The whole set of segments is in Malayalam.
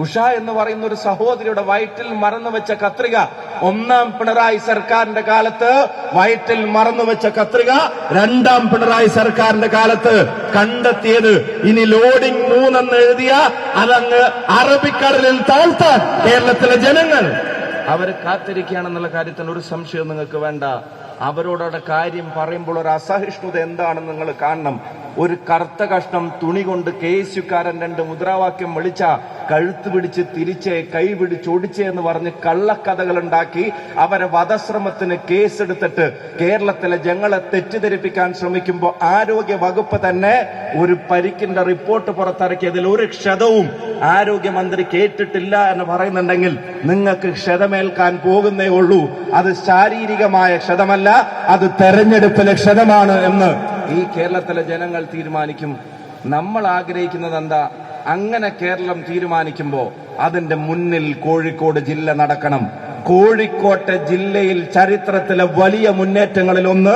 ഉഷ എന്ന് പറയുന്ന ഒരു സഹോദരിയുടെ വയറ്റിൽ മറന്നുവെച്ച കത്രിക, ഒന്നാം പിണറായി സർക്കാരിന്റെ കാലത്ത് വയറ്റിൽ മറന്നുവെച്ച കത്രിക രണ്ടാം പിണറായി സർക്കാരിന്റെ കാലത്ത് കണ്ടെത്തിയത്. ഇനി ലോഡിംഗ് 3 എന്ന് എഴുതിയ അതങ്ങ് അറബിക്കടലിൽ താഴ്ത്താൻ കേരളത്തിലെ ജനങ്ങൾ അവർ കാത്തിരിക്കുകയാണെന്നുള്ള കാര്യത്തിൽ ഒരു സംശയം നിങ്ങൾക്ക് വേണ്ട. അവരോടെ കാര്യം പറയുമ്പോൾ ഒരു അസഹിഷ്ണുത എന്താണെന്ന് നിങ്ങൾ കാണണം. ഒരു കറുത്ത കഷ്ണം തുണി കൊണ്ട് KSUക്കാരൻ 2 മുദ്രാവാക്യം വിളിച്ച കഴുത്ത് പിടിച്ച് തിരിച്ചേ, കൈ പിടിച്ചൊടിച്ചേ എന്ന് പറഞ്ഞ് കള്ളക്കഥകൾ ഉണ്ടാക്കി അവരെ വധശ്രമത്തിന് കേസെടുത്തിട്ട് കേരളത്തിലെ ജനങ്ങളെ തെറ്റിദ്ധരിപ്പിക്കാൻ ശ്രമിക്കുമ്പോൾ ആരോഗ്യ വകുപ്പ് തന്നെ ഒരു പരിക്കിന്റെ റിപ്പോർട്ട് പുറത്തിറക്കിയതിൽ ഒരു ക്ഷതവും ആരോഗ്യമന്ത്രി കേട്ടിട്ടില്ല എന്ന് പറയുന്നുണ്ടെങ്കിൽ നിങ്ങൾക്ക് ക്ഷതമേൽക്കാൻ പോകുന്നേ ഉള്ളൂ. അത് ശാരീരികമായ ക്ഷതമല്ല, അത് തെരഞ്ഞെടുപ്പിലെ ക്ഷതമാണ് എന്ന് ഈ കേരളത്തിലെ ജനങ്ങൾ തീരുമാനിക്കും. നമ്മൾ ആഗ്രഹിക്കുന്നത് എന്താ? അങ്ങനെ കേരളം തീരുമാനിക്കുമ്പോ അതിന്റെ മുന്നിൽ കോഴിക്കോട് ജില്ല നടക്കണം. കോഴിക്കോട്ടെ ജില്ലയിൽ ചരിത്രത്തിലെ വലിയ മുന്നേറ്റങ്ങളിൽ ഒന്ന്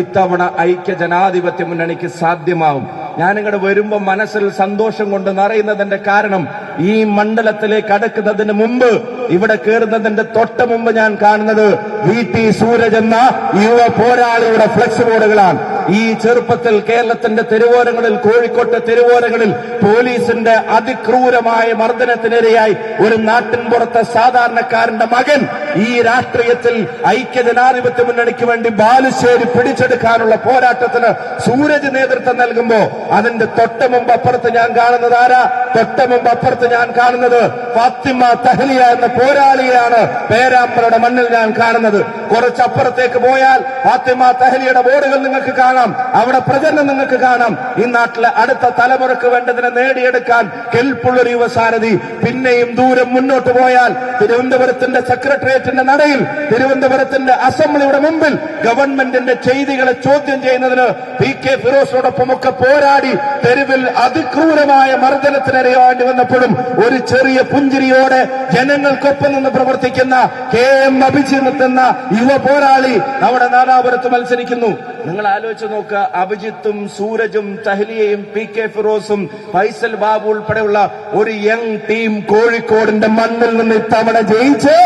ഇത്തവണ ഐക്യ ജനാധിപത്യ മുന്നണിക്ക് സാധ്യമാവും. ഞാനിങ്ങോട്ട് വരുമ്പോ മനസ്സിൽ സന്തോഷം കൊണ്ട് നിറയുന്നതിന്റെ കാരണം ഈ മണ്ഡലത്തിലേക്ക് അടുക്കുന്നതിന് മുമ്പ്, ഇവിടെ കയറുന്നതിന്റെ തൊട്ട് മുമ്പ് ഞാൻ കാണുന്നത് VT സൂരജ് എന്ന യുവ പോരാളിയുടെ ഫ്ലെക്സ് ബോർഡുകളാണ്. ഈ ചെറുപ്പത്തിൽ കേരളത്തിന്റെ തെരുവോരങ്ങളിൽ, കോഴിക്കോട്ടെ തെരുവോരങ്ങളിൽ പോലീസിന്റെ അതിക്രൂരമായ മർദ്ദനത്തിനിരയായി ഒരു നാട്ടിൻപുറത്തെ സാധാരണക്കാരന്റെ മകൻ ഈ രാഷ്ട്രീയത്തിൽ ഐക്യജനാധിപത്യ മുന്നണിക്ക് വേണ്ടി ബാലുശ്ശേരി പിടിച്ചെടുക്കാനുള്ള പോരാട്ടത്തിന് സൂരജ് നേതൃത്വം നൽകുമ്പോ അതിന്റെ തൊട്ട് മുമ്പ് അപ്പുറത്ത് ഞാൻ കാണുന്നത് ആരാ? തൊട്ട് മുമ്പ് അപ്പുറത്ത് ഞാൻ കാണുന്നത് ഫാത്തിമ തഹ്ലിയ എന്ന പോരാളിയാണ് പേരാമ്പ്രയുടെ മണ്ണിൽ ഞാൻ കാണുന്നത്. കുറച്ചപ്പുറത്തേക്ക് പോയാൽ ഫാത്തിമ തഹ്ലിയുടെ ബോർഡുകൾ നിങ്ങൾക്ക് കാണാം, അവിടെ പ്രചരണം നിങ്ങൾക്ക് കാണാം. ഈ നാട്ടിലെ അടുത്ത തലമുറക്ക് വേണ്ടതിനെ നേടിയെടുക്കാൻ കെൽപ്പുള്ളൊരു യുവസാരഥി. പിന്നെയും ദൂരം മുന്നോട്ട് പോയാൽ തിരുവനന്തപുരത്തിന്റെ സെക്രട്ടേറിയറ്റിന്റെ നടയിൽ, തിരുവനന്തപുരത്തിന്റെ അസംബ്ലിയുടെ മുമ്പിൽ ഗവൺമെന്റിന്റെ ചെയ്തികളെ ചോദ്യം ചെയ്യുന്നതിന് PK ഫിറോസിനോടൊപ്പമൊക്കെ പോരാടി തെരുവിൽ അതിക്രൂരമായ മർദ്ദനത്തിനിരയാണ്ടി വന്നപ്പോഴും ഒരു ചെറിയ പുഞ്ചിരിയോടെ ജനങ്ങൾക്കൊപ്പം നിന്ന് പ്രവർത്തിക്കുന്ന KM അഭിജിത്ത് എന്ന യുവ പോരാളി നമ്മുടെ നാദാപുരത്ത് മത്സരിക്കുന്നു. നിങ്ങൾ ആലോചിച്ച് നോക്കുക, അഭിജിത്തും സൂരജും തഹ്ലിയയും PK ഫിറോസും ഫൈസൽ ബാബു ഉൾപ്പെടെയുള്ള ഒരു യങ് ടീം കോഴിക്കോടിന്റെ മണ്ണിൽ നിന്ന് ഇത്തവണ ജയിച്ച്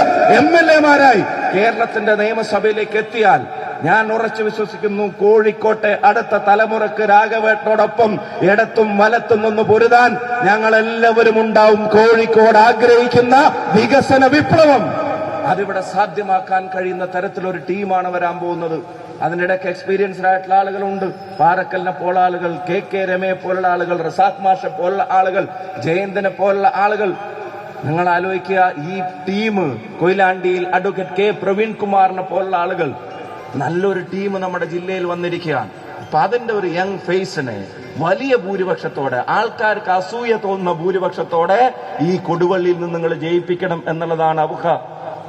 MLA-മാരായി കേരളത്തിന്റെ നിയമസഭയിലേക്ക് എത്തിയാൽ ഞാൻ ഉറച്ചു വിശ്വസിക്കുന്നു, കോഴിക്കോട്ടെ അടുത്ത തലമുറക്ക് രാഘവേട്ടനോടൊപ്പം ഇടത്തും വലത്തും നിന്ന് പൊരുതാൻ ഞങ്ങളെല്ലാവരും ഉണ്ടാവും. കോഴിക്കോട് ആഗ്രഹിക്കുന്ന വികസന വിപ്ലവം അതിവിടെ സാധ്യമാക്കാൻ കഴിയുന്ന തരത്തിലൊരു ടീമാണ് വരാൻ പോകുന്നത്. അതിനിടയ്ക്ക് എക്സ്പീരിയൻസ്ഡ് ആയിട്ടുള്ള ആളുകളുണ്ട്. പാറക്കലിനെ പോലുള്ള ആളുകൾ, KK രമയെ പോലുള്ള ആളുകൾ, റസാഖ് മാഷെ പോലുള്ള ആളുകൾ, ജയന്തിനെ പോലുള്ള ആളുകൾ. നിങ്ങൾ ആലോചിക്കുക, ഈ ടീം കൊയിലാണ്ടിയിൽ അഡ്വക്കേറ്റ് K പ്രവീൺ കുമാറിനെ പോലുള്ള ആളുകൾ, നല്ലൊരു ടീം നമ്മുടെ ജില്ലയിൽ വന്നിരിക്കുകയാണ്. അപ്പൊ അതിന്റെ ഒരു യങ് ഫേസിനെ വലിയ ഭൂരിപക്ഷത്തോടെ, ആൾക്കാർക്ക് അസൂയ തോന്നുന്ന ഭൂരിപക്ഷത്തോടെ ഈ കൊടുവള്ളിയിൽ നിന്ന് നിങ്ങൾ ജയിപ്പിക്കണം എന്നുള്ളതാണ്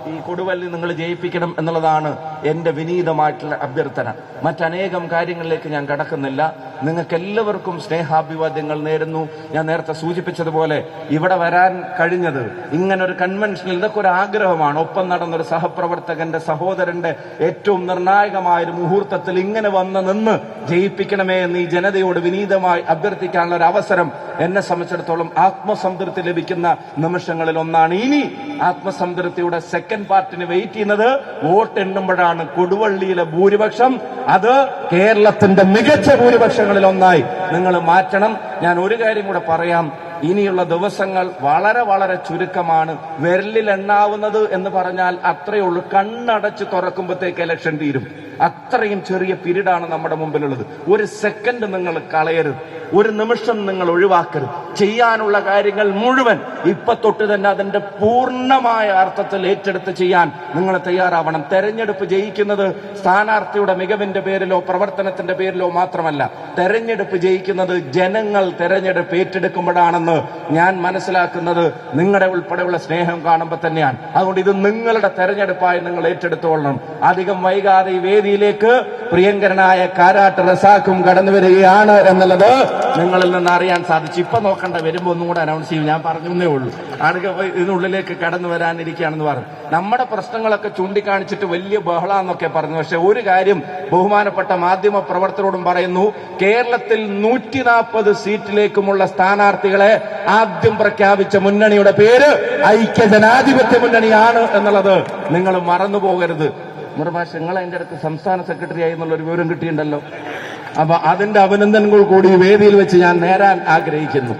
ഈ കൊടുവള്ളി നിങ്ങൾ ജയിപ്പിക്കണം എന്നുള്ളതാണ് എന്റെ വിനീതമായിട്ടുള്ള അഭ്യർത്ഥന. മറ്റനേകം കാര്യങ്ങളിലേക്ക് ഞാൻ കടക്കുന്നില്ല. നിങ്ങൾക്ക് എല്ലാവർക്കും സ്നേഹാഭിവാദ്യങ്ങൾ നേരുന്നു. ഞാൻ നേരത്തെ സൂചിപ്പിച്ചതുപോലെ ഇവിടെ വരാൻ കഴിഞ്ഞത് ഇങ്ങനൊരു കൺവെൻഷനിൽ ഇതൊക്കെ ഒരു ആഗ്രഹമാണ്. ഒപ്പം നടന്നൊരു സഹപ്രവർത്തകന്റെ സഹോദരന്റെ ഏറ്റവും നിർണായകമായൊരു മുഹൂർത്തത്തിൽ ഇങ്ങനെ വന്ന് നിന്ന് ജയിപ്പിക്കണമേ എന്ന് ഈ ജനതയോട് വിനീതമായി അഭ്യർത്ഥിക്കാനുള്ള ഒരു അവസരം എന്നെ സംബന്ധിച്ചിടത്തോളം ആത്മസംതൃപ്തി ലഭിക്കുന്ന നിമിഷങ്ങളിൽ ഒന്നാണ്. ഇനി ആത്മസംതൃപ്തിയുടെ സെക്കൻഡ് പാർട്ടിന് വെയിറ്റ് ചെയ്യുന്നത് വോട്ട് എണ്ണുമ്പോഴാണ്. കൊടുവള്ളിയിലെ ഭൂരിപക്ഷം അത് കേരളത്തിന്റെ മികച്ച ഭൂരിപക്ഷങ്ങളിൽ ഒന്നായി നിങ്ങൾ മാറ്റണം. ഞാൻ ഒരു കാര്യം കൂടെ പറയാം. ഇനിയുള്ള ദിവസങ്ങൾ വളരെ വളരെ ചുരുക്കമാണ്. വിരലിൽ എണ്ണാവുന്നത് എന്ന് പറഞ്ഞാൽ അത്രയേ ഉള്ളൂ. കണ്ണടച്ച് തുറക്കുമ്പോഴത്തേക്ക് ഇലക്ഷൻ തീരും. അത്രയും ചെറിയ പീരീഡാണ് നമ്മുടെ മുമ്പിലുള്ളത്. ഒരു സെക്കൻഡ് നിങ്ങൾ കളയരുത്, ഒരു നിമിഷം നിങ്ങൾ ഒഴിവാക്കരുത്. ചെയ്യാനുള്ള കാര്യങ്ങൾ മുഴുവൻ ഇപ്പൊ തൊട്ട് തന്നെ അതിന്റെ പൂർണ്ണമായ അർത്ഥത്തിൽ ഏറ്റെടുത്ത് ചെയ്യാൻ നിങ്ങൾ തയ്യാറാവണം. തെരഞ്ഞെടുപ്പ് ജയിക്കുന്നത് സ്ഥാനാർത്ഥിയുടെ മികവിന്റെ പേരിലോ പ്രവർത്തനത്തിന്റെ പേരിലോ മാത്രമല്ല. തെരഞ്ഞെടുപ്പ് ജയിക്കുന്നത് ജനങ്ങൾ തെരഞ്ഞെടുപ്പ് ഏറ്റെടുക്കുമ്പോഴാണെന്ന് ഞാൻ മനസ്സിലാക്കുന്നത് നിങ്ങളുടെ ഉൾപ്പെടെയുള്ള സ്നേഹം കാണുമ്പോൾ തന്നെയാണ്. അതുകൊണ്ട് ഇത് നിങ്ങളുടെ തെരഞ്ഞെടുപ്പായി നിങ്ങൾ ഏറ്റെടുത്തോളണം. അധികം വൈകാതെ ഈ വേദിയിലേക്ക് പ്രിയങ്കരനായ കാരാട്ട് റസാഖും കടന്നു വരികയാണ് എന്നുള്ളത് നിങ്ങളിൽ നിന്ന് അറിയാൻ സാധിച്ചു. ഇപ്പൊ നോക്കണ്ട, വരുമ്പോ ഒന്നും കൂടെ അനൗൺസ് ചെയ്യും. ഞാൻ പറഞ്ഞേ ഉള്ളൂ, ആളുകൾ ഇതിനുള്ളിലേക്ക് കടന്നു വരാനിരിക്കുകയാണെന്ന് പറഞ്ഞു. നമ്മുടെ പ്രശ്നങ്ങളൊക്കെ ചൂണ്ടിക്കാണിച്ചിട്ട് വലിയ ബഹളാന്നൊക്കെ പറഞ്ഞു. പക്ഷെ ഒരു കാര്യം ബഹുമാനപ്പെട്ട മാധ്യമ പ്രവർത്തകരോടും പറയുന്നു, കേരളത്തിൽ 140 സീറ്റിലേക്കുമുള്ള സ്ഥാനാർത്ഥികളെ ആദ്യം പ്രഖ്യാപിച്ച മുന്നണിയുടെ പേര് ഐക്യജനാധിപത്യ മുന്നണിയാണ് എന്നുള്ളത് നിങ്ങൾ മറന്നു പോകരുത്. മുറഭാഷ, നിങ്ങൾ അതിന്റെ അടുത്ത് സംസ്ഥാന സെക്രട്ടറി ആയി എന്നുള്ളൊരു വിവരം കിട്ടിയിട്ടുണ്ടല്ലോ. അപ്പൊ അതിന്റെ അഭിനന്ദനങ്ങൾ കൂടി വേദിയിൽ വെച്ച് ഞാൻ നേരാൻ ആഗ്രഹിക്കുന്നു.